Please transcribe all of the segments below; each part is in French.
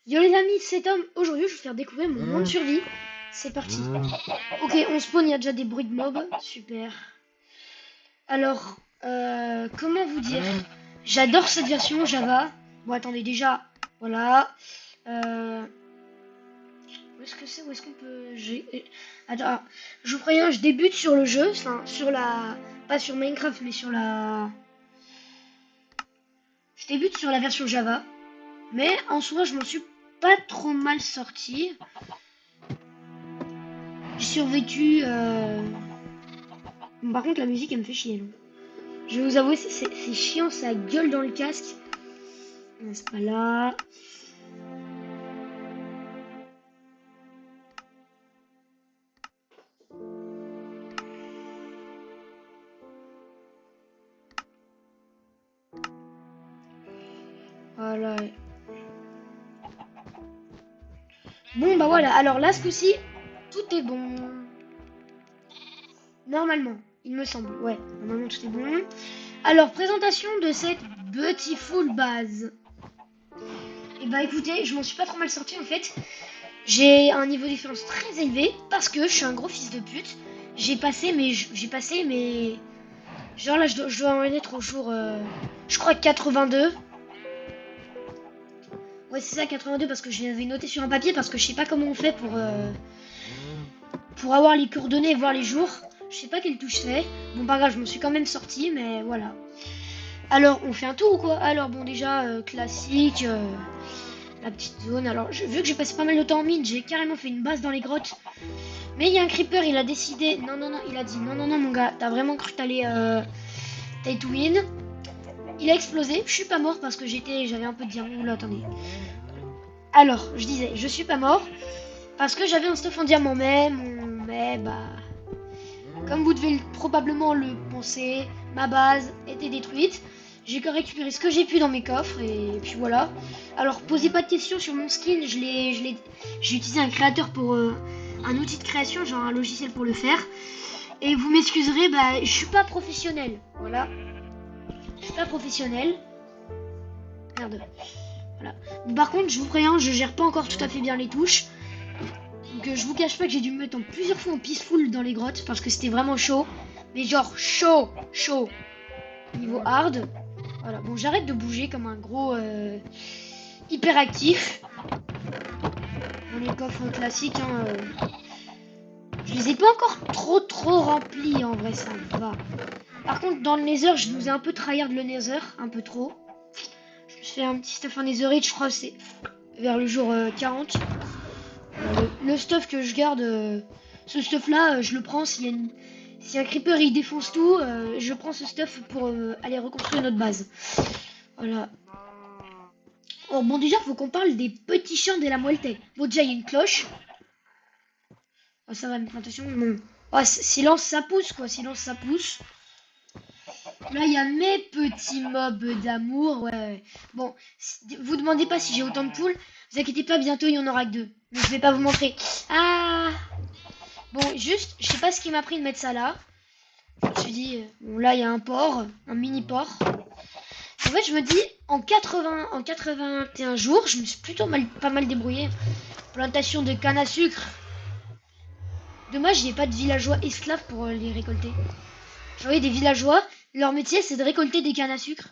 Yo les amis, c'est Tom. Aujourd'hui, je vais vous faire découvrir mon monde de survie. C'est parti. Ok, on spawn, il y a déjà des bruits de mobs. Super. Alors, comment vous dire? J'adore cette version Java. Bon, attendez, déjà, voilà. Où est-ce que c'est? Où est-ce qu'on peut... Attends, je vous préviens, je débute sur le jeu. Enfin, sur la... Pas sur Minecraft, mais sur la... Je débute sur la version Java. Mais en soi, je m'en suis pas trop mal sorti. J'ai survécu. Bon, par contre, la musique, elle me fait chier. Donc. Je vais vous avouer, c'est chiant, ça gueule dans le casque. Non, c'est pas là. Voilà. Bon, bah voilà. Alors là, ce coup-ci, tout est bon. Normalement, il me semble. Ouais, normalement, tout est bon. Alors, présentation de cette beautiful base. Et bah écoutez, je m'en suis pas trop mal sorti en fait. J'ai un niveau de défense très élevé parce que je suis un gros fils de pute. J'ai passé mes... Genre là, je dois en être au jour... je crois 82. Ouais, c'est ça, 82, parce que je l'avais noté sur un papier, parce que je sais pas comment on fait pour avoir les coordonnées et voir les jours. Je sais pas quelle touche c'est. Bon, pas grave, je m'en suis quand même sorti, mais voilà. Alors, on fait un tour ou quoi? Alors, bon, déjà, classique, la petite zone. Alors, vu que j'ai passé pas mal de temps en mine, j'ai carrément fait une base dans les grottes. Mais il y a un creeper, il a décidé... Non, non, non, il a dit, non, non, non, mon gars, t'as vraiment cru que t'allais to win. Il a explosé, je suis pas mort parce que j'avais un peu de diamant. Oula, attendez. Alors, je disais, je suis pas mort parce que j'avais un stuff en diamant, mais bah, comme vous devez probablement le penser, ma base était détruite. J'ai que récupéré ce que j'ai pu dans mes coffres et puis voilà. Alors, posez pas de questions sur mon skin, j'ai utilisé un créateur pour un outil de création, genre un logiciel pour le faire. Et vous m'excuserez, bah, je suis pas professionnel, voilà. Je suis pas professionnel. Merde. Voilà. Par contre, je vous préviens, je gère pas encore tout à fait bien les touches. Donc je vous cache pas que j'ai dû me mettre en plusieurs fois en peaceful dans les grottes parce que c'était vraiment chaud. Mais genre chaud, chaud. Niveau hard. Voilà, bon j'arrête de bouger comme un gros hyperactif. Bon les coffres classiques, hein, je les ai pas encore trop remplis en vrai, ça va. Par contre dans le nether, je vous ai un peu tryhard le nether, un peu trop. Je me suis fait un petit stuff en netherite, je crois que c'est vers le jour 40. Le stuff que je garde, ce stuff là, je le prends si un creeper il défonce tout, je prends ce stuff pour aller reconstruire notre base. Voilà. Oh bon déjà faut qu'on parle des petits chiens de la Muelte. Bon déjà il y a une cloche. Oh ça va, mais attention, bon. Oh, silence ça pousse quoi, silence ça pousse. Là il y a mes petits mobs d'amour, ouais. Bon, vous demandez pas si j'ai autant de poules, vous inquiétez pas, bientôt il y en aura que deux. Mais je vais pas vous montrer. Ah. Bon, juste, je sais pas ce qui m'a pris de mettre ça là. Je me suis dit, bon là il y a un port, un mini port. En fait, je me dis, en 81 jours, je me suis plutôt pas mal débrouillé. Plantation de canne à sucre. Dommage, il n'y a pas de villageois esclaves pour les récolter. J'en ai des villageois, leur métier c'est de récolter des cannes à sucre.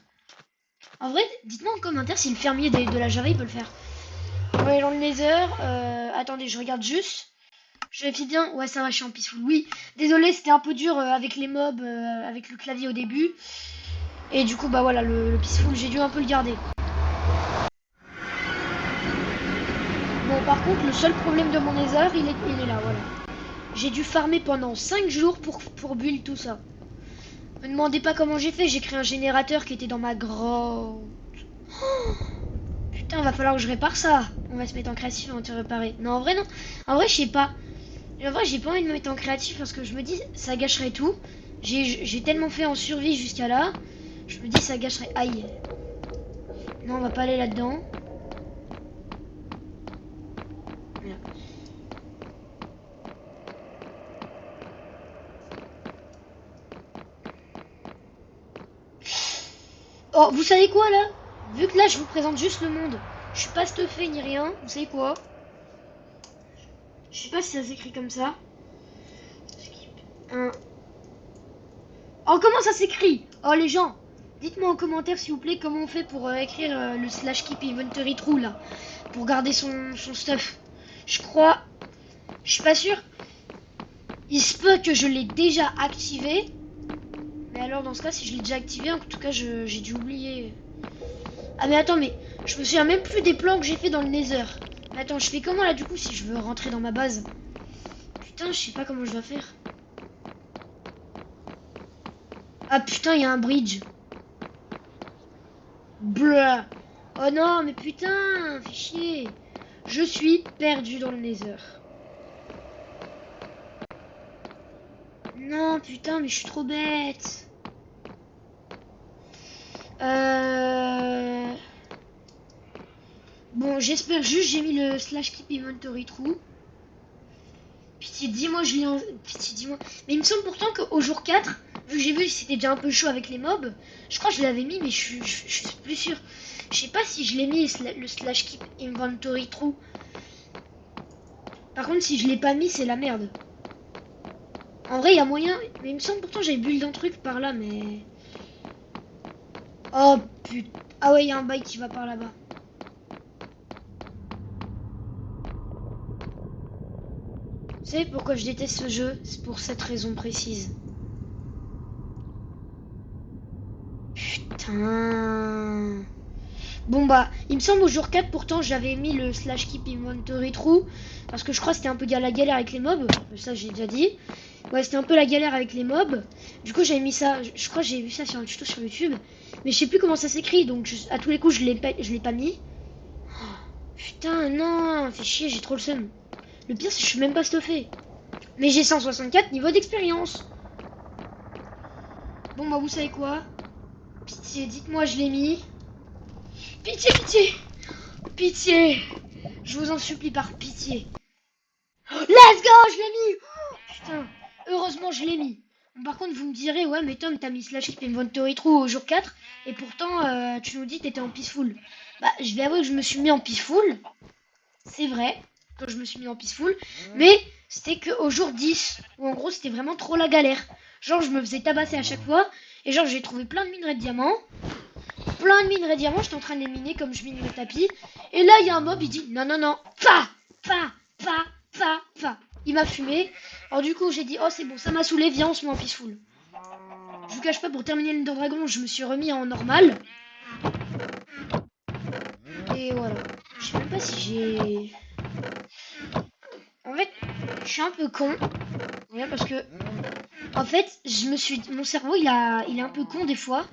En vrai, dites-moi en commentaire si le fermier de la Java il peut le faire. Ouais, dans le nether, attendez, je regarde juste. Je vérifie bien. Ouais, ça va, je suis en peaceful. Oui, désolé, c'était un peu dur avec les mobs, avec le clavier au début. Et du coup, bah voilà, le peaceful, j'ai dû un peu le garder. Bon, par contre, le seul problème de mon nether, il est là, voilà. J'ai dû farmer pendant 5 jours pour build tout ça. Me demandez pas comment j'ai fait, j'ai créé un générateur qui était dans ma grotte. Oh, putain, va falloir que je répare ça. On va se mettre en créatif avant de réparer. Non, en vrai, non. En vrai, je sais pas. En vrai, j'ai pas envie de me mettre en créatif parce que je me dis, ça gâcherait tout. J'ai tellement fait en survie jusqu'à là. Je me dis, ça gâcherait. Aïe. Non, on va pas aller là-dedans. Voilà. Oh, vous savez quoi là? Vu que là, je vous présente juste le monde. Je suis pas stuffé ni rien. Vous savez quoi? Je sais pas si ça s'écrit comme ça. Un... Oh, comment ça s'écrit? Oh, les gens, dites-moi en commentaire, s'il vous plaît, comment on fait pour écrire le slash keep inventory true, là. Pour garder son stuff. Je crois... Je suis pas sûr. Il se peut que je l'ai déjà activé. Mais alors, dans ce cas, si je l'ai déjà activé, en tout cas, j'ai dû oublier. Ah, mais attends, mais je me souviens même plus des plans que j'ai fait dans le Nether. Mais attends, je fais comment, là, du coup, si je veux rentrer dans ma base? Putain, je sais pas comment je dois faire. Ah, putain, il y a un bridge. Bleu. Oh non, mais putain, fais chier. Je suis perdu dans le Nether. Non, putain, mais je suis trop bête. Bon, j'espère juste j'ai mis le slash keep inventory true. Pitié, dis-moi, je l'ai en... Pitié, dis-moi. Mais il me semble pourtant qu'au jour 4, vu que j'ai vu que c'était déjà un peu chaud avec les mobs, je crois que je l'avais mis, mais je suis plus sûr. Je sais pas si je l'ai mis, le slash keep inventory true. Par contre, si je l'ai pas mis, c'est la merde. En vrai, il y a moyen. Mais il me semble pourtant j'avais build un truc par là, mais... Oh putain. Ah ouais, il y a un bail qui va par là-bas. Vous savez pourquoi je déteste ce jeu? C'est pour cette raison précise. Putain. Bon bah, il me semble au jour 4 pourtant j'avais mis le slash keep inventory true. Parce que je crois que c'était un peu la galère avec les mobs. Ça j'ai déjà dit. Ouais, c'était un peu la galère avec les mobs. Du coup j'avais mis ça. Je crois que j'ai vu ça sur un tuto sur YouTube. Mais je sais plus comment ça s'écrit. Donc à tous les coups je l'ai pas mis. Putain non, fais chier, j'ai trop le seum. Le pire c'est que je suis même pas stuffé. Mais j'ai 164 niveaux d'expérience. Bon bah vous savez quoi? Pitié, dites-moi je l'ai mis. Pitié, pitié. Pitié. Je vous en supplie par pitié. Let's go, je l'ai mis. Oh, putain, heureusement je l'ai mis. Bon, par contre vous me direz, ouais mais Tom t'as mis slash keep inventory true au jour 4. Et pourtant tu nous dis que t'étais en peaceful. Bah je vais avouer que je me suis mis en peaceful. C'est vrai que je me suis mis en peaceful. Mais c'était qu'au jour 10. Où en gros c'était vraiment trop la galère. Genre je me faisais tabasser à chaque fois. Et genre j'ai trouvé plein de minerais de diamants. Plein de minerais de diamants, j'étais en train de les miner comme je mine le tapis. Et là, il y a un mob, il dit non, non, non, pas. Il m'a fumé. Alors du coup, j'ai dit oh, c'est bon, ça m'a saoulé, viens, on se met en peaceful. Je vous cache pas, pour terminer l'Ender Dragon, je me suis remis en normal. Et voilà. Je sais même pas si j'ai... En fait, je suis un peu con. Ouais, parce que... En fait, je me suis... Mon cerveau, il est un peu con des fois.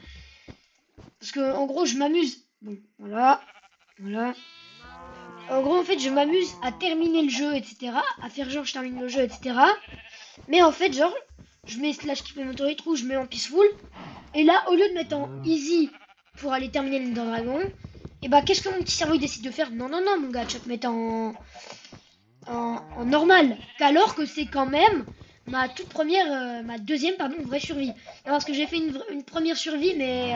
Parce que, en gros, je m'amuse. Bon, voilà. Voilà. En gros, en fait, je m'amuse à terminer le jeu, etc. À faire genre, je termine le jeu, etc. Mais en fait, genre, je mets slash keep inventory true, je mets en peaceful. Et là, au lieu de mettre en easy pour aller terminer l'Ender Dragon, et bah, qu'est-ce que mon petit cerveau il décide de faire? Non, non, non, mon gars, tu vas te mettre en normal. Alors que c'est quand même ma toute première, ma deuxième, pardon, vraie survie. Non, parce que j'ai fait une première survie, mais...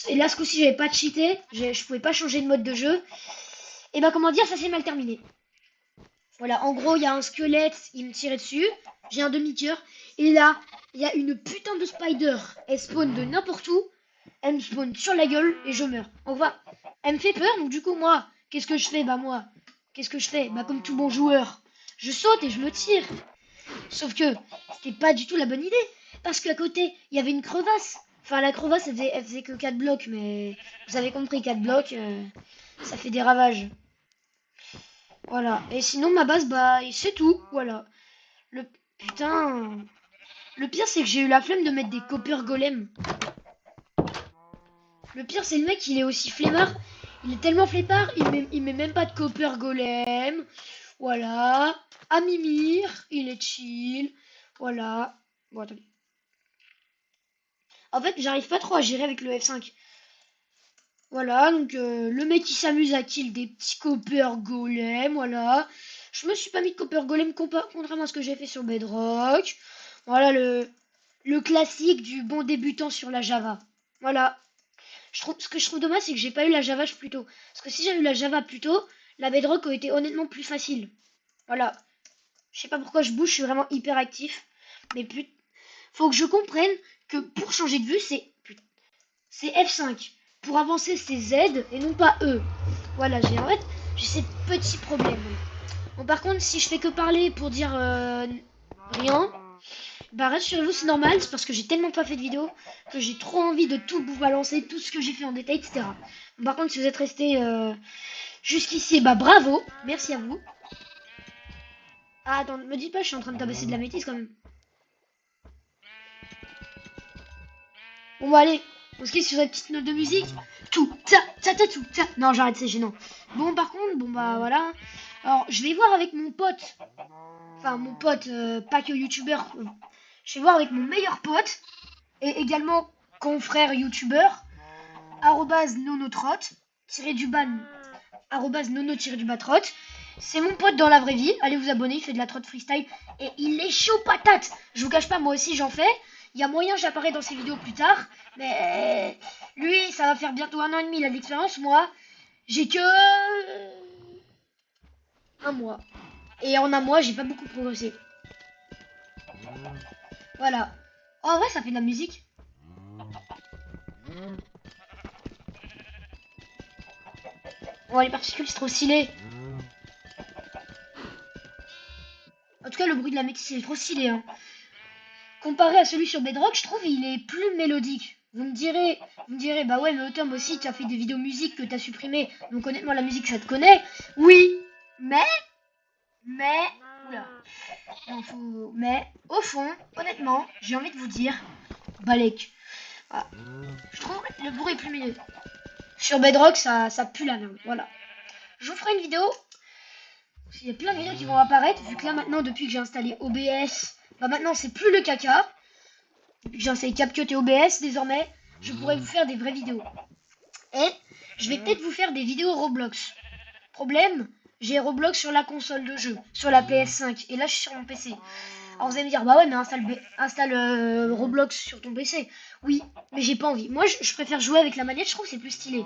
Et là, ce coup-ci, j'avais pas cheaté. Je pouvais pas changer de mode de jeu. Et bah, comment dire, ça s'est mal terminé. Voilà, en gros, il y a un squelette, il me tirait dessus. J'ai un demi-cœur. Et là, il y a une putain de spider. Elle spawn de n'importe où. Elle me spawn sur la gueule et je meurs. On voit. Elle me fait peur, donc du coup, moi, qu'est-ce que je fais? Bah, moi, qu'est-ce que je fais? Bah, comme tout bon joueur, je saute et je me tire. Sauf que c'était pas du tout la bonne idée. Parce qu'à côté, il y avait une crevasse. Enfin, la crevasse, elle faisait que 4 blocs, mais vous avez compris, 4 blocs, ça fait des ravages. Voilà. Et sinon, ma base, bah, c'est tout. Voilà. Le putain. Le pire, c'est que j'ai eu la flemme de mettre des copper golems. Le pire, c'est le mec, il est aussi flemmard. Il est tellement flemmard, il met même pas de copper golem. Voilà. À Mimir, il est chill. Voilà. Bon, attendez. En fait, j'arrive pas trop à gérer avec le F5. Voilà, donc le mec qui s'amuse à kill des petits copper golems, voilà. Je me suis pas mis de copper golem contrairement à ce que j'ai fait sur Bedrock. Voilà le classique du bon débutant sur la Java. Voilà. Ce que je trouve dommage, c'est que j'ai pas eu la Java plus tôt. Parce que si j'avais eu la Java plus tôt, la Bedrock aurait été honnêtement plus facile. Voilà. Je sais pas pourquoi je bouge, je suis vraiment hyper actif. Mais faut que je comprenne que pour changer de vue, c'est F5. Pour avancer, c'est Z et non pas E. Voilà, j'ai ces petits problèmes. Bon, par contre, si je fais que parler pour dire rien, bah rassurez-vous, c'est normal, c'est parce que j'ai tellement pas fait de vidéo que j'ai trop envie de tout vous balancer, tout ce que j'ai fait en détail, etc. Bon, par contre, si vous êtes resté jusqu'ici, bah bravo, merci à vous. Ah, attends, me dites pas, je suis en train de tabasser de la métisse quand même. Bon, bah allez, on se quitte sur cette petite note de musique. Tout, tout, ça. Non, j'arrête, c'est gênant. Bon, par contre, bon, bah voilà. Alors, je vais voir avec mon pote. Enfin, mon pote, pas que youtubeur. Je vais voir avec mon meilleur pote. Et également confrère youtubeur. @nonotrot. Tiré du ban. @nono-trot. C'est mon pote dans la vraie vie. Allez vous abonner, il fait de la trot freestyle. Et il est chaud patate. Je vous cache pas, moi aussi j'en fais. Il y a moyen j'apparais dans ses vidéos plus tard. Mais lui, ça va faire bientôt 1 an et demi, il a de l'expérience. Moi, j'ai que 1 mois. Et en 1 mois, j'ai pas beaucoup progressé. Voilà. Oh, en vrai, ça fait de la musique. Oh, les particules, c'est trop stylé. En tout cas, le bruit de la métisse, c'est trop stylé. Hein. Comparé à celui sur Bedrock, je trouve il est plus mélodique. Vous me direz, bah ouais, mais Autumn aussi, tu as fait des vidéos musique que tu as supprimées. Donc honnêtement, la musique, ça te connaît. Oui, mais, oula. Non, mais, au fond, honnêtement, j'ai envie de vous dire, Balek. Voilà. Je trouve le bruit est plus mélodique. Sur Bedrock, ça pue la merde. Voilà. Je vous ferai une vidéo. Il y a plein de vidéos qui vont apparaître, vu que là maintenant, depuis que j'ai installé OBS, bah maintenant c'est plus le caca. Depuis que j'ai installé CapCut et OBS, désormais, je pourrais vous faire des vraies vidéos. Et je vais peut-être vous faire des vidéos Roblox. Problème, j'ai Roblox sur la console de jeu, sur la PS5, et là je suis sur mon PC. Alors vous allez me dire, bah ouais, mais installe Roblox sur ton PC. Oui, mais j'ai pas envie. Moi, je préfère jouer avec la manette, je trouve que c'est plus stylé.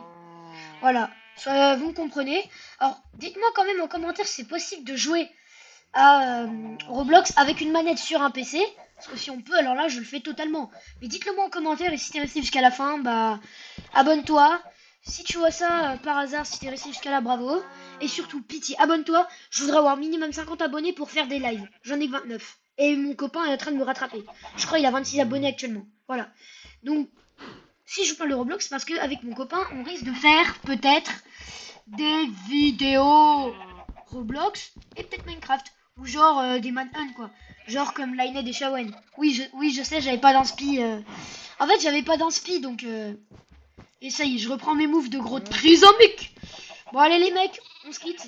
Voilà, vous me comprenez. Alors, dites-moi quand même en commentaire si c'est possible de jouer à Roblox avec une manette sur un PC. Parce que si on peut, alors là, je le fais totalement. Mais dites-le moi en commentaire, et si t'es resté jusqu'à la fin, bah, abonne-toi. Si tu vois ça par hasard, si t'es resté jusqu'à là, bravo. Et surtout, pitié, abonne-toi. Je voudrais avoir minimum 50 abonnés pour faire des lives. J'en ai 29. Et mon copain est en train de me rattraper. Je crois qu'il a 26 abonnés actuellement. Voilà. Donc, si je parle de Roblox, c'est parce qu'avec mon copain, on risque de faire peut-être des vidéos Roblox et peut-être Minecraft. Ou genre des Manhunt quoi. Genre comme Linehead et Shawen. Oui, je sais, j'avais pas d'inspi. En fait, j'avais pas d'inspi donc. Et ça y est, je reprends mes moves de gros trisomique. Bon, allez les mecs, on se quitte.